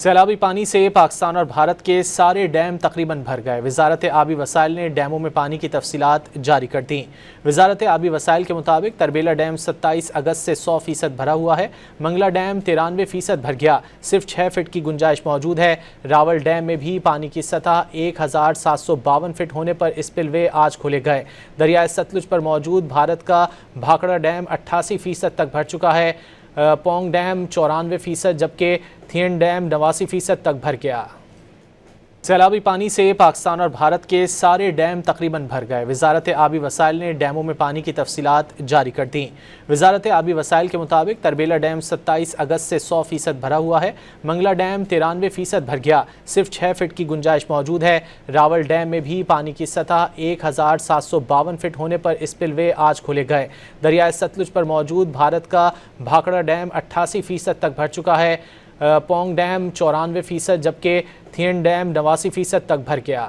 سیلابی پانی سے پاکستان اور بھارت کے سارے ڈیم تقریباً بھر گئے۔ وزارت آبی وسائل نے ڈیموں میں پانی کی تفصیلات جاری کر دیں۔ وزارت آبی وسائل کے مطابق تربیلا ڈیم 27 اگست سے 100% بھرا ہوا ہے۔ منگلا ڈیم 93% بھر گیا، صرف 6 فٹ کی گنجائش موجود ہے۔ راول ڈیم میں بھی پانی کی سطح 1752 فٹ ہونے پر اسپل وے آج کھولے گئے۔ دریائے ستلج پر موجود بھارت کا بھاکڑا ڈیم 88% تک بھر چکا ہے۔ پونگ ڈیم 94%، جبکہ تھین ڈیم 89% تک بھر گیا۔ سیلابی پانی سے پاکستان اور بھارت کے سارے ڈیم تقریباً بھر گئے۔ وزارت آبی وسائل نے ڈیموں میں پانی کی تفصیلات جاری کر دیں۔ وزارت آبی وسائل کے مطابق تربیلا ڈیم 27 اگست سے 100% بھرا ہوا ہے۔ منگلا ڈیم 93% بھر گیا، صرف 6 فٹ کی گنجائش موجود ہے۔ راول ڈیم میں بھی پانی کی سطح 1752 فٹ ہونے پر اسپل وے آج کھولے گئے۔ دریائے ستلج پر موجود بھارت کا بھاکڑا ڈیم 88% تک بھر چکا ہے۔ پونگ ڈیم 94%، جبکہ تھین ڈیم 89% تک بھر گیا۔